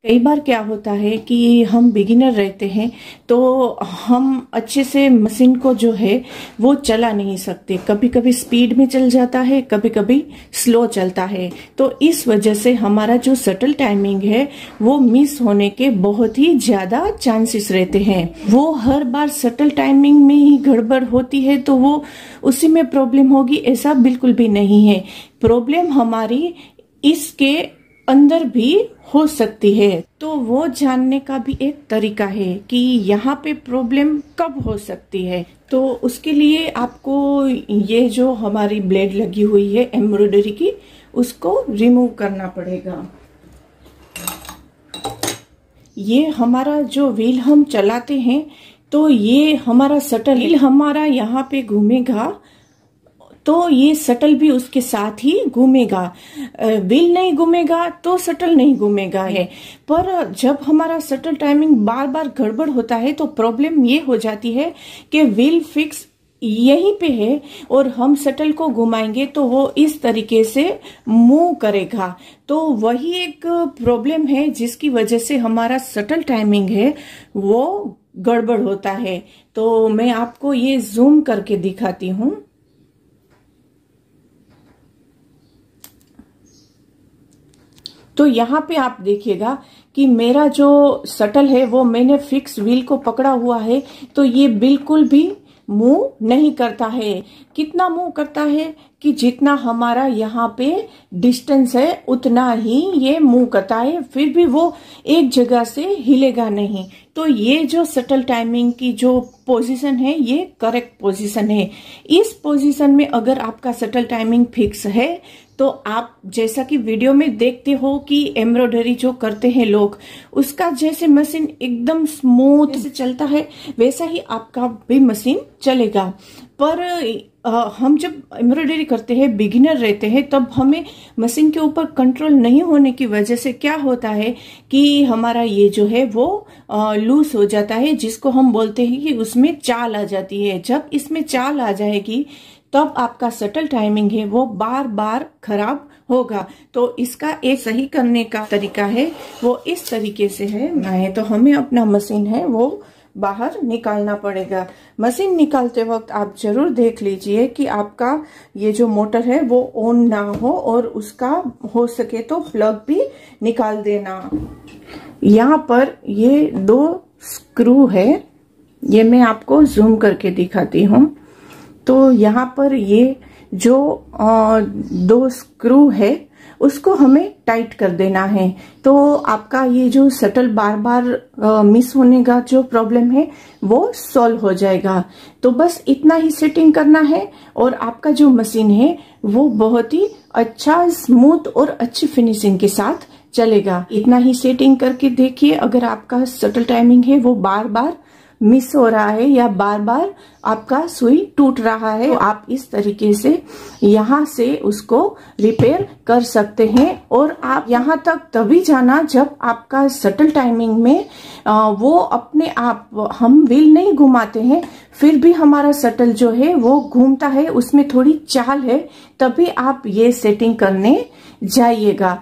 कई बार क्या होता है कि हम बिगिनर रहते हैं तो हम अच्छे से मशीन को जो है वो चला नहीं सकते। कभी कभी स्पीड में चल जाता है, कभी कभी स्लो चलता है। तो इस वजह से हमारा जो शटल टाइमिंग है वो मिस होने के बहुत ही ज्यादा चांसेस रहते हैं। वो हर बार शटल टाइमिंग में ही गड़बड़ होती है तो वो उसी में प्रॉब्लम होगी, ऐसा बिल्कुल भी नहीं है। प्रॉब्लम हमारी इसके अंदर भी हो सकती है। तो वो जानने का भी एक तरीका है कि यहाँ पे प्रॉब्लम कब हो सकती है। तो उसके लिए आपको ये जो हमारी ब्लेड लगी हुई है एम्ब्रॉयडरी की, उसको रिमूव करना पड़ेगा। ये हमारा जो व्हील हम चलाते हैं तो ये हमारा शटल व्हील हमारा यहाँ पे घूमेगा तो ये शटल भी उसके साथ ही घूमेगा। व्हील नहीं घूमेगा तो शटल नहीं घूमेगा है। पर जब हमारा शटल टाइमिंग बार बार गड़बड़ होता है तो प्रॉब्लम ये हो जाती है कि व्हील फिक्स यहीं पे है और हम शटल को घुमाएंगे तो वो इस तरीके से मूव करेगा। तो वही एक प्रॉब्लम है जिसकी वजह से हमारा शटल टाइमिंग है वो गड़बड़ होता है। तो मैं आपको ये जूम करके दिखाती हूँ। तो यहाँ पे आप देखिएगा कि मेरा जो शटल है वो मैंने फिक्स व्हील को पकड़ा हुआ है तो ये बिल्कुल भी मूव नहीं करता है। कितना मूव करता है कि जितना हमारा यहाँ पे डिस्टेंस है उतना ही ये मूव करता है, फिर भी वो एक जगह से हिलेगा नहीं। तो ये जो शटल टाइमिंग की जो पोजीशन है ये करेक्ट पोजीशन है। इस पोजीशन में अगर आपका शटल टाइमिंग फिक्स है तो आप जैसा कि वीडियो में देखते हो कि एम्ब्रॉयडरी जो करते हैं लोग, उसका जैसे मशीन एकदम स्मूथ से चलता है वैसा ही आपका भी मशीन चलेगा। पर हम जब एम्ब्रॉयडरी करते हैं, बिगिनर रहते हैं, तब हमें मशीन के ऊपर कंट्रोल नहीं होने की वजह से क्या होता है कि हमारा ये जो है वो लूज हो जाता है, जिसको हम बोलते हैं कि उसमें चाल आ जाती है। जब इसमें चाल आ जाएगी तब आपका शटल टाइमिंग है वो बार बार खराब होगा। तो इसका एक सही करने का तरीका है वो इस तरीके से है। तो हमें अपना मशीन है वो बाहर निकालना पड़ेगा। मशीन निकालते वक्त आप जरूर देख लीजिए कि आपका ये जो मोटर है वो ऑन ना हो और उसका हो सके तो प्लग भी निकाल देना। यहाँ पर ये 2 स्क्रू है, ये मैं आपको जूम करके दिखाती हूँ। तो यहाँ पर ये जो 2 स्क्रू है उसको हमें टाइट कर देना है। तो आपका ये जो शटल बार बार मिस होने का जो प्रॉब्लम है वो सॉल्व हो जाएगा। तो बस इतना ही सेटिंग करना है और आपका जो मशीन है वो बहुत ही अच्छा, स्मूथ और अच्छी फिनिशिंग के साथ चलेगा। इतना ही सेटिंग करके देखिए। अगर आपका शटल टाइमिंग है वो बार बार मिस हो रहा है या बार बार आपका सुई टूट रहा है, तो आप इस तरीके से यहाँ से उसको रिपेयर कर सकते हैं। और आप यहाँ तक तभी जाना जब आपका शटल टाइमिंग में वो अपने आप, हम व्हील नहीं घुमाते हैं फिर भी हमारा शटल जो है वो घूमता है, उसमें थोड़ी चाल है, तभी आप ये सेटिंग करने जाइएगा।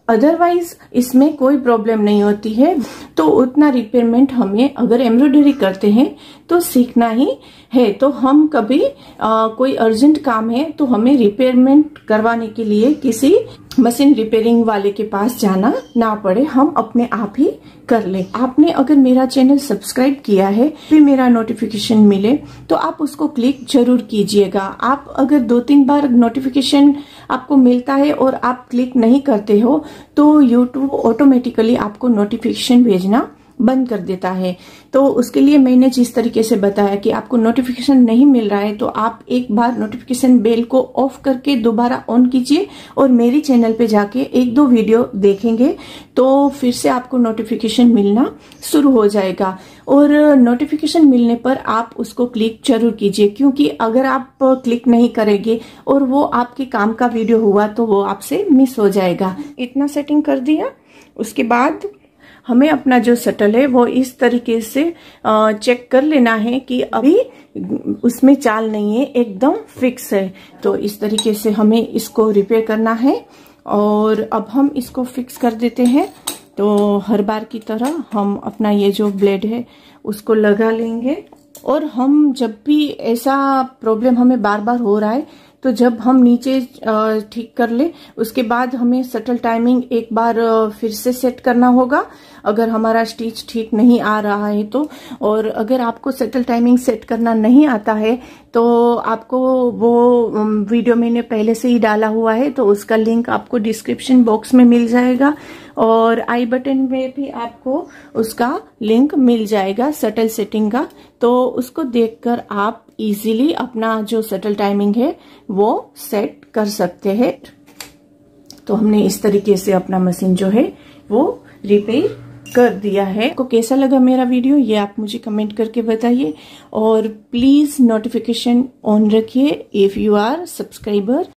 अदरवाइज इसमें कोई प्रॉब्लम नहीं होती है। तो उतना रिपेयरमेंट हमें अगर एम्ब्रॉयडरी करते हैं तो सीखना ही है। तो हम कभी कोई अर्जेंट काम है तो हमें रिपेयरमेंट करवाने के लिए किसी मशीन रिपेयरिंग वाले के पास जाना ना पड़े, हम अपने आप ही कर ले। आपने अगर मेरा चैनल सब्सक्राइब किया है फिर मेरा नोटिफिकेशन मिले तो आप उसको क्लिक जरूर कीजिएगा। आप अगर 2-3 बार नोटिफिकेशन आपको मिलता है और आप क्लिक नहीं करते हो तो यूट्यूब ऑटोमेटिकली आपको नोटिफिकेशन भेजना बंद कर देता है। तो उसके लिए मैंने जिस तरीके से बताया कि आपको नोटिफिकेशन नहीं मिल रहा है तो आप एक बार नोटिफिकेशन बेल को ऑफ करके दोबारा ऑन कीजिए और मेरी चैनल पे जाके 1-2 वीडियो देखेंगे तो फिर से आपको नोटिफिकेशन मिलना शुरू हो जाएगा। और नोटिफिकेशन मिलने पर आप उसको क्लिक जरूर कीजिए, क्योंकि अगर आप क्लिक नहीं करेंगे और वो आपके काम का वीडियो हुआ तो वो आपसे मिस हो जाएगा। इतना सेटिंग कर दिया, उसके बाद हमें अपना जो शटल है वो इस तरीके से चेक कर लेना है कि अभी उसमें चाल नहीं है, एकदम फिक्स है। तो इस तरीके से हमें इसको रिपेयर करना है और अब हम इसको फिक्स कर देते हैं। तो हर बार की तरह हम अपना ये जो ब्लेड है उसको लगा लेंगे। और हम जब भी ऐसा प्रॉब्लम हमें बार बार हो रहा है तो जब हम नीचे ठीक कर ले उसके बाद हमें शटल टाइमिंग एक बार फिर से सेट करना होगा अगर हमारा स्टिच ठीक नहीं आ रहा है तो। और अगर आपको शटल टाइमिंग सेट करना नहीं आता है तो आपको वो वीडियो मैंने पहले से ही डाला हुआ है, तो उसका लिंक आपको डिस्क्रिप्शन बॉक्स में मिल जाएगा और आई बटन में भी आपको उसका लिंक मिल जाएगा शटल सेटिंग का। तो उसको देखकर आप इजीली अपना जो शटल टाइमिंग है वो सेट कर सकते हैं। तो हमने इस तरीके से अपना मशीन जो है वो रिपेयर कर दिया है। आपको कैसा लगा मेरा वीडियो ये आप मुझे कमेंट करके बताइए और प्लीज नोटिफिकेशन ऑन रखिए इफ यू आर सब्सक्राइबर।